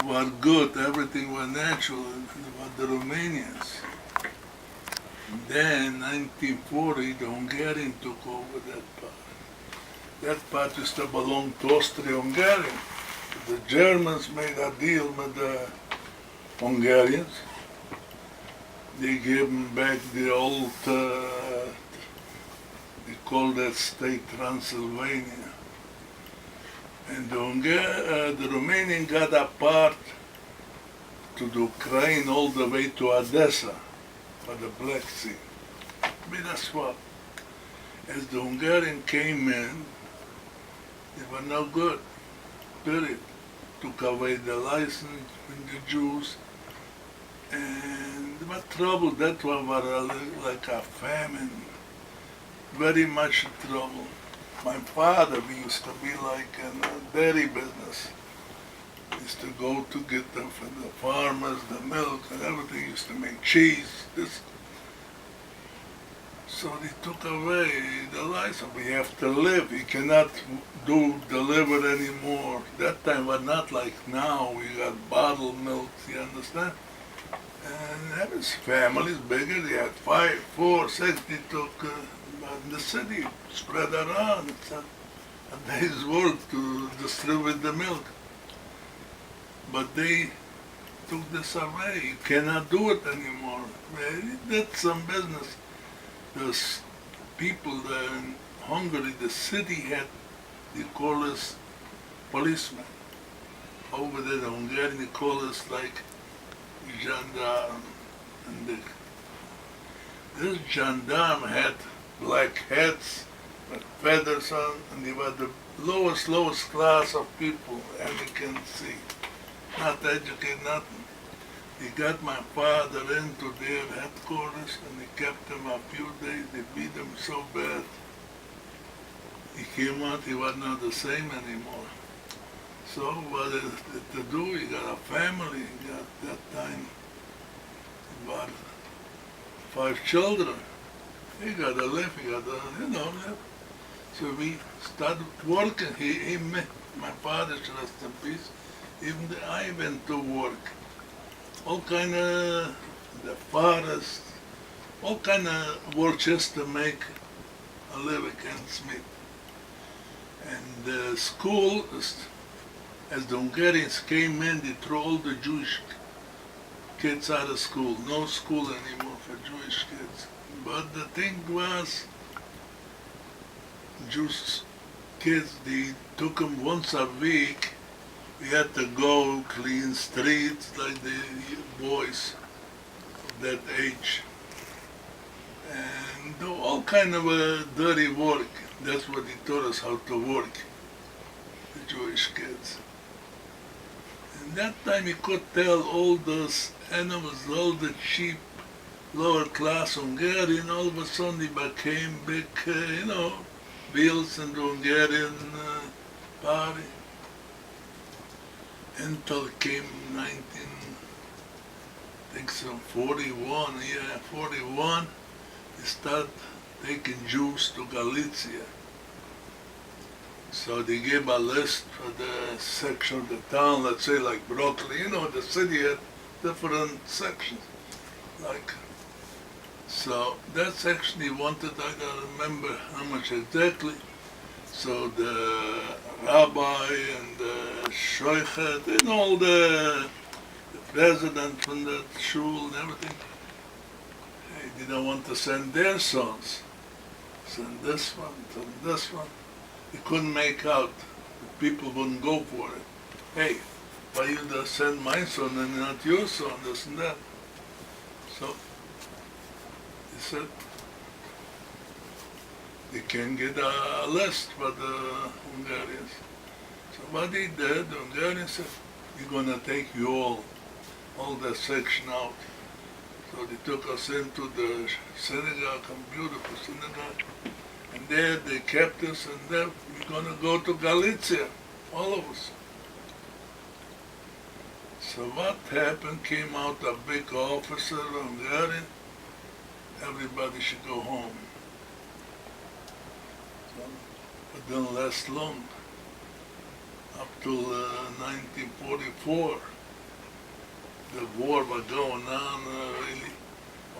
were good, everything was natural, but the Romanians. Then, 1940, the Hungarian took over that part. That part used to belong to Austria-Hungary. The Germans made a deal with the Hungarians. They gave them back the old, they call that state Transylvania. And the Romanian got a part to the Ukraine all the way to Odessa, by the Black Sea. Made a swap. As the Hungarian came in, they were no good, period. Took away the license from the Jews, and there was trouble. That one was like a famine, very much trouble. My father, we used to be like in a dairy business. We used to go to get them from the farmers, the milk and everything. Used to make cheese. So they took away the license. We have to live. You cannot deliver anymore. That time was not like now. We got bottled milk, you understand? And that was families bigger. They had 5, 4, 6. They took in the city, spread around. It's a day's work to distribute the milk. But they took this away. You cannot do it anymore. They did some business. Those people in Hungary, the city had, they call us policemen. Over there, the Hungarian, they call us like gendarme. And this gendarme had black hats with feathers on, and they were the lowest class of people, and you can see. Not educated, nothing. They got my father into their headquarters and they kept him a few days. They beat him so bad. He came out, he was not the same anymore. So what is it to do? He got a family. He got that time about 5 children. He got to live, he got to, live. So we started working. He met my father, rest in peace. Even I went to work. All kind of the forest, all kind of work just to make a living in Smith. And the school, as the Hungarians came in, they threw all the Jewish kids out of school. No school anymore for Jewish kids. But the thing was, Jewish kids, they took them once a week. We had to go clean streets like the boys of that age and do all kind of dirty work. That's what he taught us, how to work, the Jewish kids. And that time you could tell all those animals, all the cheap, lower class Hungarian, all of a sudden they became big, wheels in the Hungarian party. Until it came 41, yeah, 41, they started taking Jews to Galicia. So they gave a list for the section of the town, let's say like Brooklyn, the city had different sections. So that section he wanted, I don't remember how much exactly. So the rabbi and the shoichet and all the president from the shul and everything, they didn't want to send their sons. Send this one, send this one. They couldn't make out. The people wouldn't go for it. Hey, why you just send my son and not your son, this and that? So they said, they can get a list for the Hungarians. So what they did, the Hungarians said, we're going to take you all that section out. So they took us into the synagogue, a beautiful synagogue, and there they kept us, and there we're going to go to Galicia, all of us. So what happened, came out a big officer, Hungarian, everybody should go home. It didn't last long, up till 1944. the war was going on, really.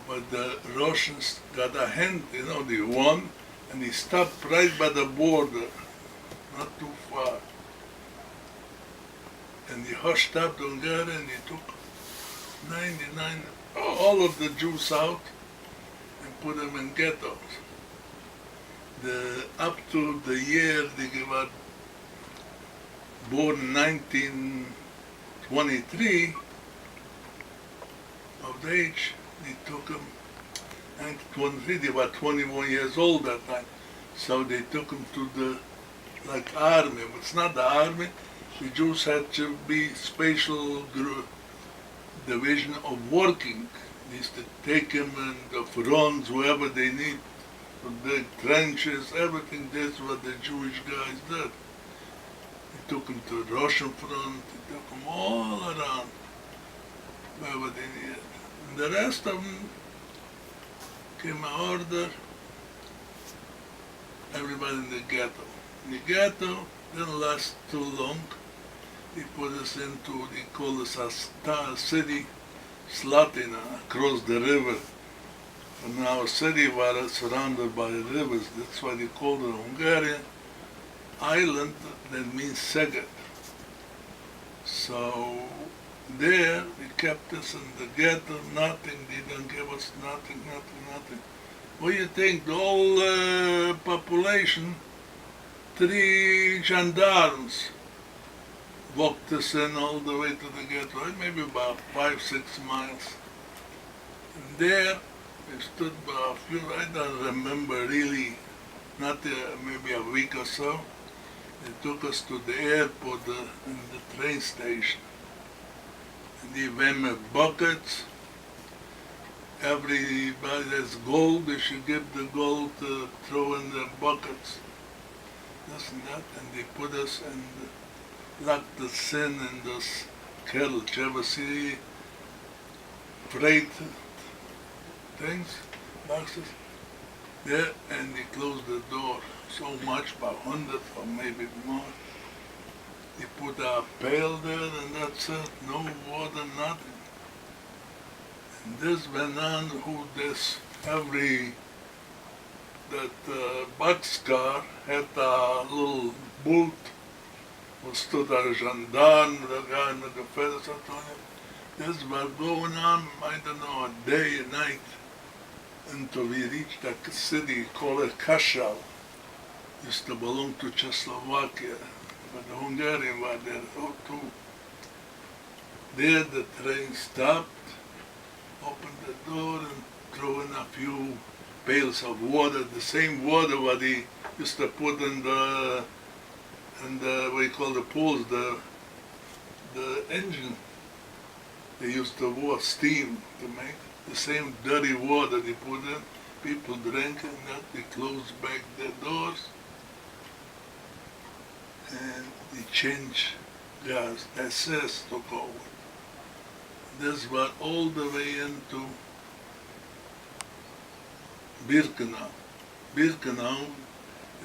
But the Russians got a hint, they won, and he stopped right by the border, not too far. And he hushed up the Hungarian, and he took 99, all of the Jews out, and put them in ghettos. Up to the year they were born in 1923, of the age, they took them, 1923, they were 21 years old that time. So they took them to the, army. But it's not the army. The Jews had to be special division of working. They used to take them in the fronts, wherever they need, the trenches, everything. That's what the Jewish guys did. They took them to the Russian front, they took them all around, wherever they needed. And the rest of them came an order, everybody in the ghetto. The ghetto didn't last too long. They put us into, they call us a city, Slatina, across the river. And our city was surrounded by rivers. That's why they called it Hungarian island, that means Szeged. So there, they kept us in the ghetto, nothing, they didn't give us nothing. What do you think? The whole population, 3 gendarmes walked us in all the way to the ghetto, maybe about 5-6 miles. And there, we stood by a few, I don't remember really, not maybe a week or so. They took us to the airport and the train station. And they went with buckets. Everybody that's gold, they should give the gold to throw in the buckets. This and that, and they put us and locked us in those kettles. Did you ever see freight things, boxes? There, and they closed the door. So much, about 100 or maybe more. They put a pail there and that's it, no water, nothing. And this went on, that boxcar had a little booth, who stood a gendarme, the guy with the feathers on it. This was going on, I don't know, a day and night, until we reached a city called Kashal. Used to belong to Czechoslovakia, but the Hungarian were there too. There the train stopped, opened the door and threw in a few pails of water, the same water what they used to put in the what you call the pools, the engine. They used to pour steam to make the same dirty water they put in. People drank and that they closed back their doors. And they changed gas. SS took over. This went all the way into Birkenau. Birkenau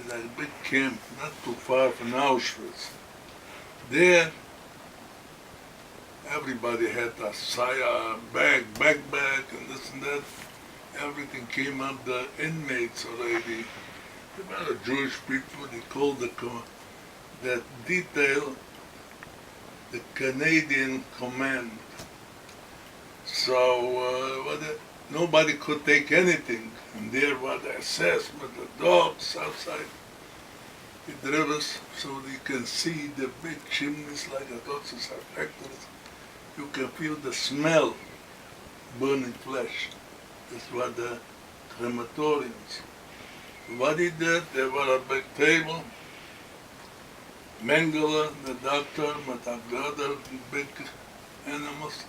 is a big camp, not too far from Auschwitz. There, everybody had a backpack and this and that. Everything came up, the inmates already. They were Jewish people, they called that detail the Canadian Command. So nobody could take anything. And there was the SS with the dogs outside. They drove us so you can see the big chimneys like a doctor's factories. You can feel the smell, burning flesh. That's what the crematoriums. What he did, there was a big table. Mengele, the doctor, with the other big animals.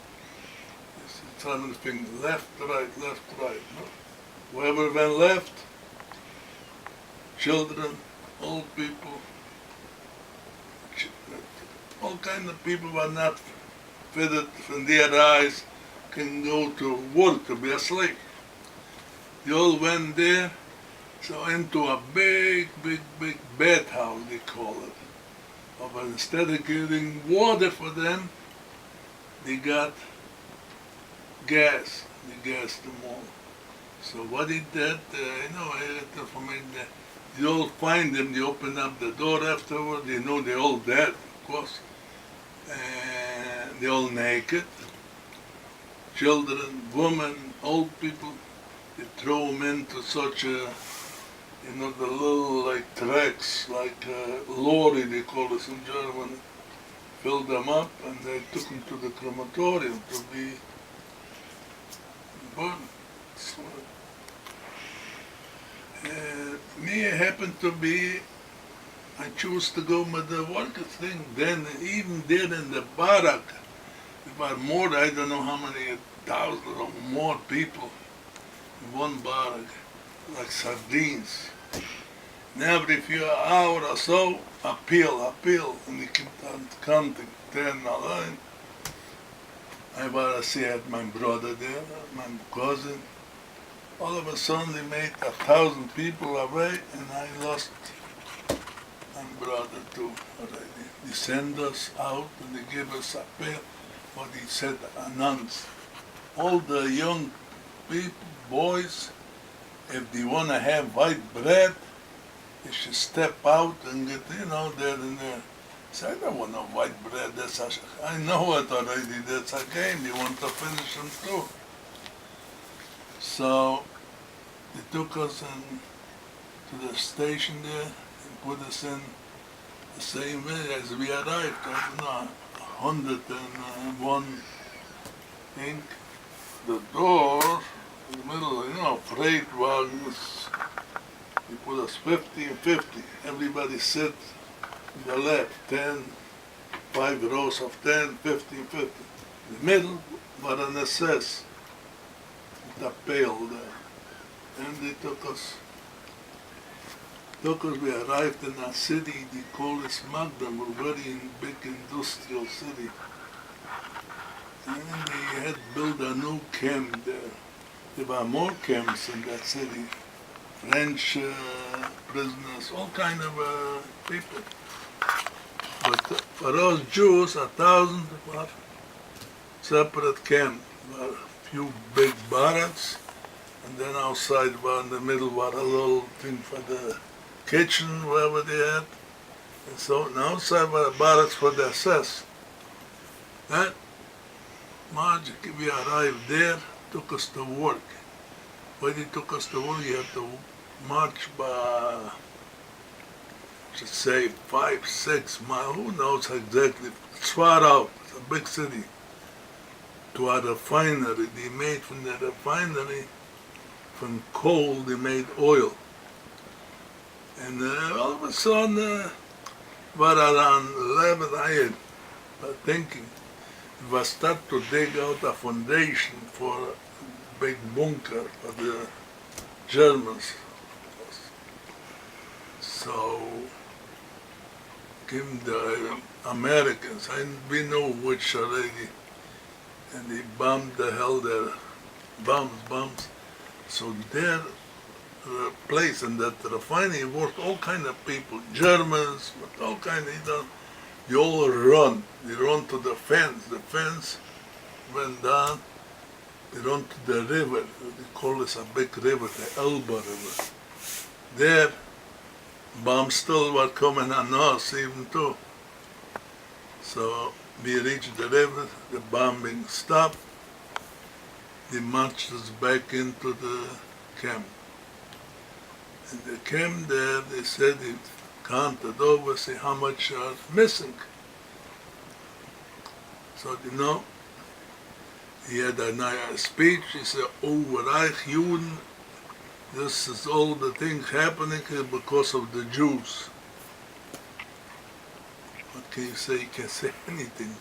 It's on the thing, left, right. No? Whoever went left, children, old people, all kind of people were not fitted from their eyes, can go to work to be a slave. They all went there, so into a big bathhouse, they call it. But instead of giving water for them, they got gas. They gassed them all. So what he did, I had information that you all find them, they open up the door afterward, they know they're all dead, of course. And they're all naked. Children, women, old people, they throw them into such a, the little like tracks, like lorry they call it in German, filled them up and they took them to the crematorium to be burned. So, me happened to be, I chose to go with the workers thing. Then even there in the barrack, there were more, I don't know how many thousands or more people in one barrack, like sardines. And every few hours or so, appeal, and they kept on counting, 10, 11. I was see had my brother there, my cousin. All of a sudden they made 1,000 people away and I lost my brother too already. They sent us out and they gave us a pill, what he said, announced. All the young people, boys, if they want to have white bread, they should step out and get, there and there. So I don't want no white bread, I know it already, that's a game, you want to finish them too. So they took us to the station there and put us in the same way as we arrived. I don't know, 101 thing. The door, in the middle, freight wagons, they put us 50 and 50. Everybody sit on the left, 10, 5 rows of 10, 50 and 50. In the middle were an SS. The pail there. And they took us, we arrived in a city, they call it Magdeburg, very big industrial city. And they had built a new camp there. There were more camps in that city. French prisoners, all kind of people. But for us Jews, 1,000 were separate camps. Few big barracks, and then outside in the middle was a little thing for the kitchen, wherever they had. And so outside were barracks for the SS. That March, we arrived there, took us to work. When he took us to work, you had to march by, should say, 5, 6 miles, who knows exactly. It's far out, it's a big city. To a refinery, they made from the refinery, from coal, they made oil. And all of a sudden, were around 11, I had thinking, we start to dig out a foundation for a big bunker for the Germans. So, came the Americans, we know which already, and they bombed the hell there, bombs. So their place in that refinery worked all kind of people, Germans, but all kind of, they all run. They run to the fence went down, they run to the river, they call this a big river, the Elbe River. There, bombs still were coming on us even too. So we reached the river, the bombing stopped, they marched us back into the camp. In the camp there, they said they counted over, see how much are missing. So, he had a speech, he said, Reich Juden, this is all the things happening because of the Jews. What can you say? You can say anything.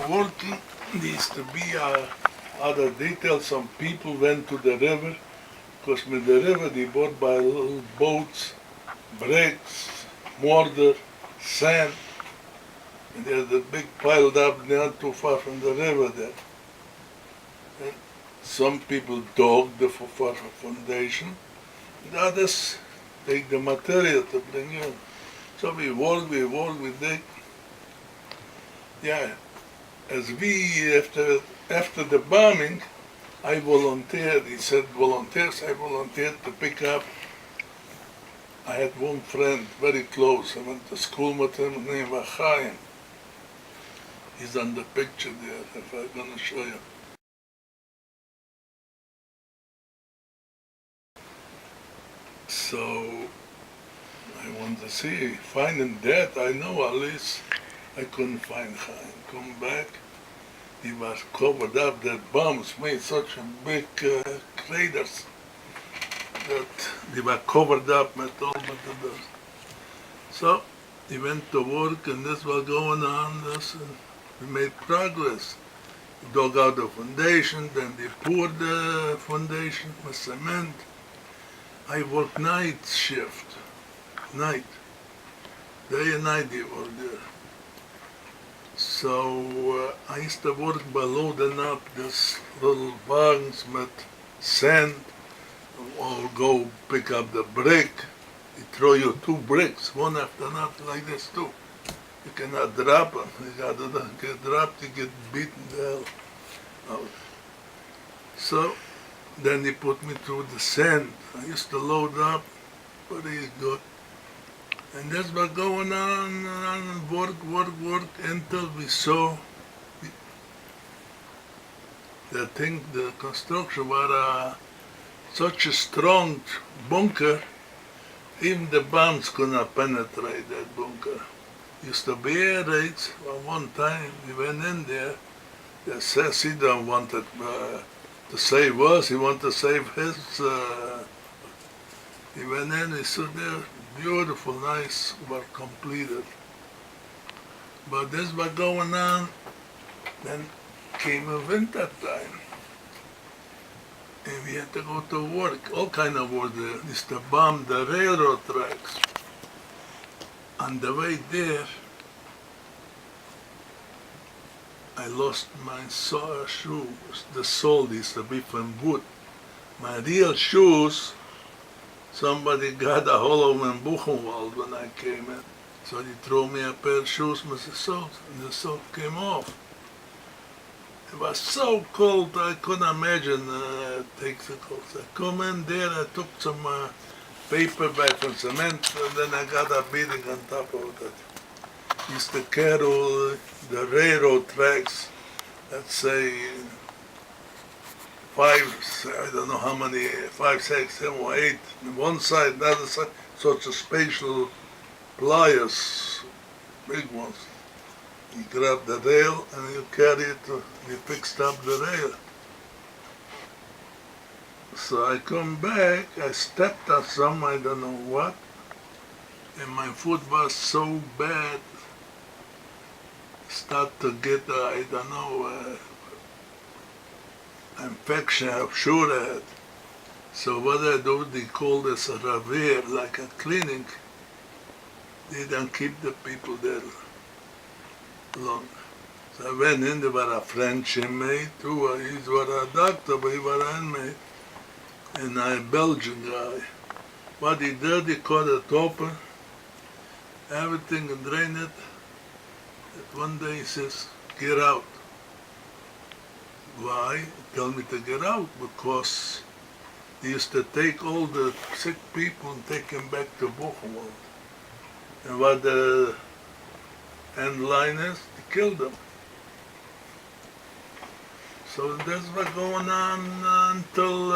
Working needs to be other details. Some people went to the river, because with the river they bought by little boats, bricks, mortar, sand, and they had a big piled up not too far from the river there. And some people dug the foundation, and others take the material to bring in. So we dig. Yeah, as we, after after the bombing, I volunteered. He said volunteers. I volunteered to pick up. I had one friend, very close. I went to school with him, named Chaim. He's on the picture there, if I'm going to show you. So I wanted to see, find him dead. I know at least I couldn't find Chaim. Come back, he was covered up. That bombs made such a big craters that they were covered up with all of the dust. So he went to work, and this was going on. We made progress. We dug out the foundation, then they poured the foundation with cement. I worked night shift, night, day and night they were there. So I used to work by loading up this little wagons with sand, or go pick up the brick. They throw you 2 bricks, one after another, like this too. You cannot drop them. You got to get dropped, you get beaten the hell out. So then they put me through the sand. I used to load up pretty good. And that's what going on, work, until we saw the thing, the construction was such a strong bunker, even the bombs could not penetrate that bunker. Used to be air raids. Well, one time we went in there, the Citer wanted to save us, he wanted to save his, he went in, he stood there, beautiful, nice, work completed. But this was going on, then came a winter time. And we had to go to work, all kind of work there. Used to bomb the railroad tracks. On the way there, I lost my shoe. The sole used to be from wood. My real shoes, somebody got a hole of them in Buchenwald when I came in. So they threw me a pair of shoes with the sole, and the sole came off. It was so cold, I couldn't imagine take the cold. I come in there, I took some paper bag from cement, and then I got a beating on top of that. Used to carry the railroad tracks, let's say 5, I don't know how many, 5, 6, 7, or 8, on one side, the other side, such a special pliers, big ones. You grab the rail and you carry it, you fixed up the rail. So I come back, I stepped on some, I don't know what, and my foot was so bad, start to get, I don't know, infection, I'm sure I had. So what I do, they call this a revier, like a clinic. They don't keep the people there long. So I went in, there was a French inmate too, he was a doctor, but he was an inmate, and a Belgian guy. What he did, he cut it open, everything, and drained it. One day he says, get out. Why? He told me to get out because he used to take all the sick people and take them back to Buchenwald. And what the end line is, they killed them. So that's what's going on until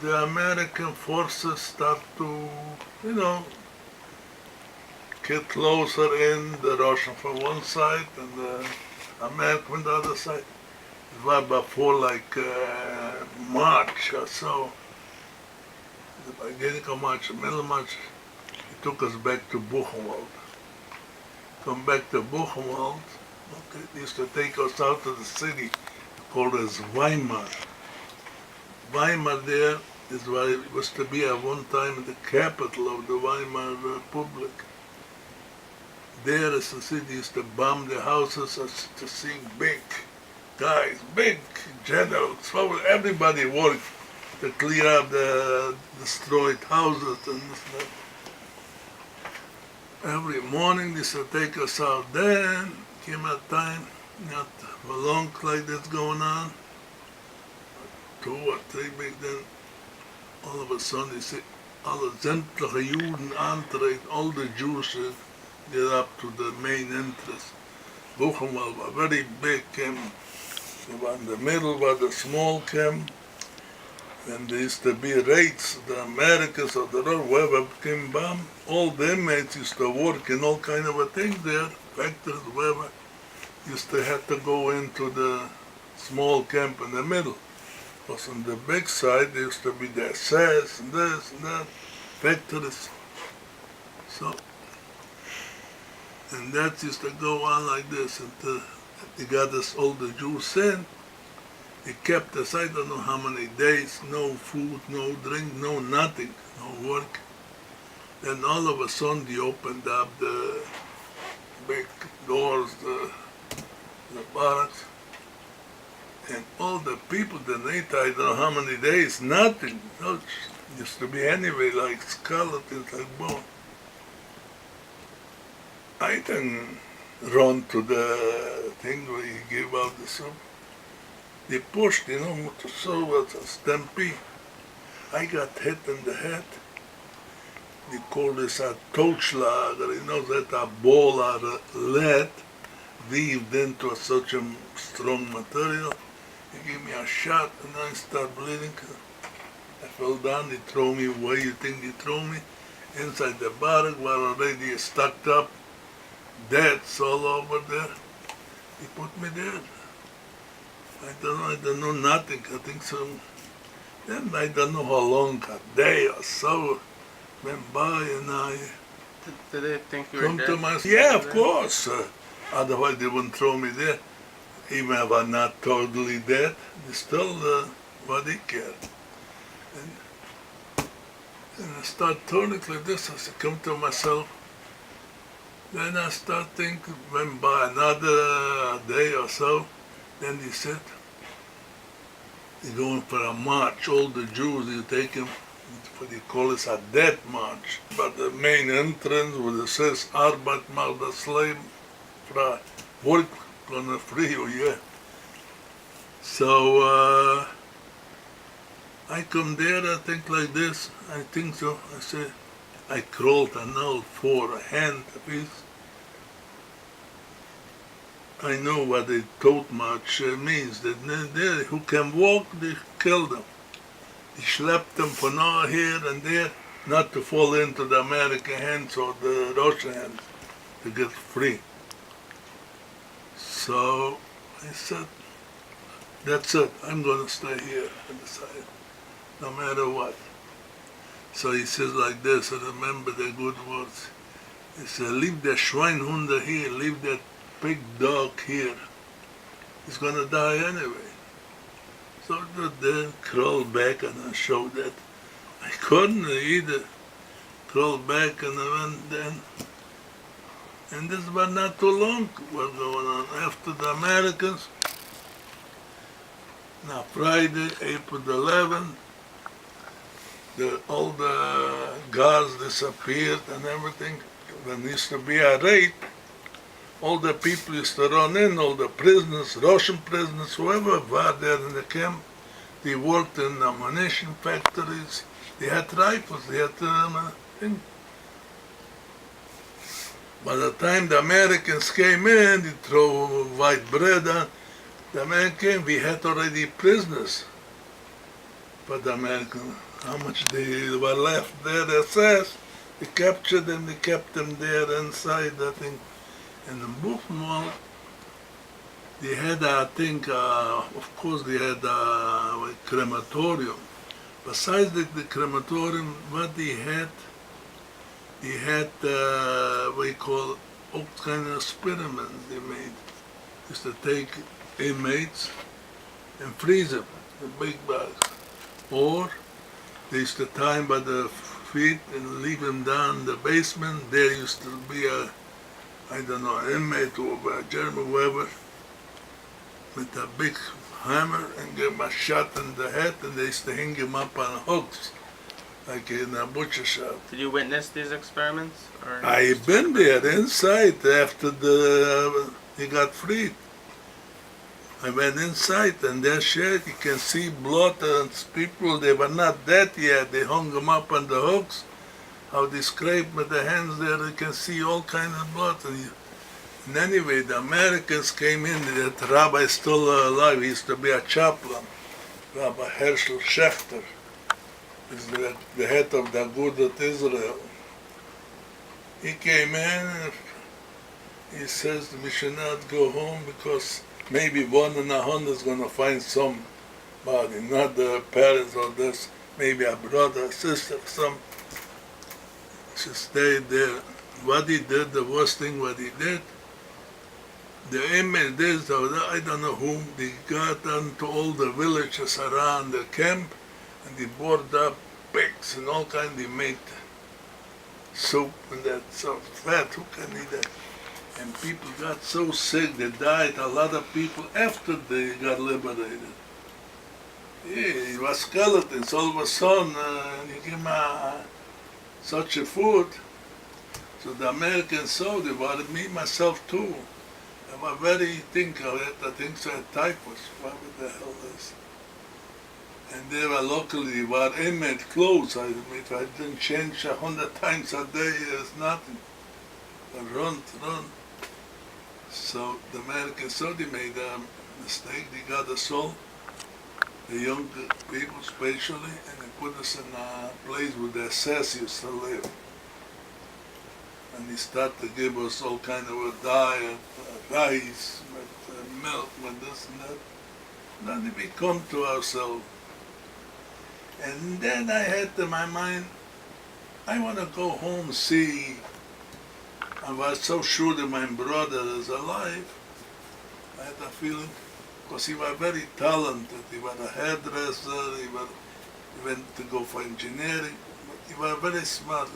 the American forces start to, get closer in, the Russian from one side and the American from the other side. It was before like March or so, the beginning of March, middle of March, it took us back to Buchenwald. Come back to Buchenwald, okay, they used to take us out to the city, called as Weimar. Weimar there is where it was to be at one time the capital of the Weimar Republic. There, as the city used to bomb the houses to see big guys, big generals, so everybody worked to clear up the destroyed houses and stuff. Every morning they used to take us out. Then came a time not for long like that's going on, 2 or 3 weeks, then all of a sudden you see alle sämtliche Juden antreten, all the Jews get up to the main entrance. Buchenwald was very big camp. They were in the middle where the small camp. And there used to be raids, the Americans or the whoever came by, all the inmates used to work in all kind of a thing there, factories, whatever. Used to have to go into the small camp in the middle. Because on the big side there used to be the SS and this and that, factories. So, and that used to go on like this until they got us all the Jews in. He kept us, I don't know how many days, no food, no drink, no nothing, no work. Then all of a sudden they opened up the big doors, the barracks, and all the people that ate, I don't know how many days, nothing. No, used to be anyway like skeletons, like bone. I didn't run to the thing where you give out the soup. They pushed, to serve a stampede. I got hit in the head. They call this a Totschlager, that a ball of lead weaved into such a strong material. They gave me a shot and I started bleeding. I fell down, they threw me where you think they threw me. Inside the barrack were already stuck up, deaths all over there. They put me there. I don't know nothing, I think so. Then I don't know how long, a day or so, went by and I Did they think you were come dead? to myself. Yeah, of course. Otherwise they wouldn't throw me there. Even if I'm not totally dead, they still, what they care. And I start turning like this, I come to myself. Then I start thinking, went by another day or so, then they said, they're going for a march, all the Jews, they take them, what they call it, a death march. But the main entrance where it says, Arbeit macht das Leben frei. Work gonna free you, yeah. So, I come there, I think like this, I think so, I say, I crawled an old for a hand piece. I know what a tote march means, that they who can walk, they kill them. They schlepped them from all here and there, not to fall into the American hands or the Russian hands, to get free. So I said, that's it, I'm gonna stay here on the side, no matter what. So he says like this, I remember the good words. He said, leave the Schweinhunde here, leave that big dog here. He's gonna die anyway. So I then crawled back and I showed that I couldn't either. Crawled back and I went then. And this was not too long was going on. After the Americans, now Friday, April 11th, all the guards disappeared and everything. When there used to be a raid, all the people used to run in, all the prisoners, Russian prisoners, whoever were there in the camp. They worked in ammunition factories. They had rifles, they had things. By the time the Americans came in, they threw white bread on. The man came, we had already prisoners. But the Americans, how much they were left there, they assessed. They captured them, they kept them there inside, I think. And in Buchenwald, they had, I think, of course, they had a crematorium. Besides the crematorium, what they had what you call all kind of experiments they made. Used to take inmates and freeze them in big bags. Or they used to tie them by the feet and leave them down in the basement. There used to be an inmate or a German whoever with a big hammer and give him a shot in the head, and they used to hang him up on hooks, like in a butcher shop. Did you witness these experiments? Or I've been there inside after he got freed. I went inside, and their shed, you can see blood, and people, they were not dead yet. They hung them up on the hooks. How they scraped with their hands there, you can see all kinds of blood. And anyway, the Americans came in, that rabbi is still alive. He used to be a chaplain, Rabbi Herschel Schechter. He's the head of the Agudat Israel. He came in, and he says we should not go home because maybe 1 in 100 is going to find somebody, not the parents or this, maybe a brother, a sister, some. She stayed there. What he did, the worst thing what he did, the image, this or that, I don't know whom, they got onto all the villages around the camp, and they boarded up pigs and all kinds, they made soup and that, so fat, who can eat that? And people got so sick, they died, a lot of people after they got liberated. Yeah, it was skeletons, all of a sudden, you give them such a food. So the Americans saw, they wanted me, myself too. I was very thinking of it, I think so, typhus, what the hell is? And they were locally, were inmate clothes. If I didn't change 100 times a day, it's nothing. I run. So the Americans saw they made a mistake. They got us all, the young people especially, and they put us in a place where the SS used to live. And they started to give us all kind of a diet, rice, with milk, with this and that. Then we come to ourselves. And then I had in my mind, I want to go home, see. I was so sure that my brother is alive. I had a feeling, because he was very talented. He was a hairdresser, he went to go for engineering. He was very smart.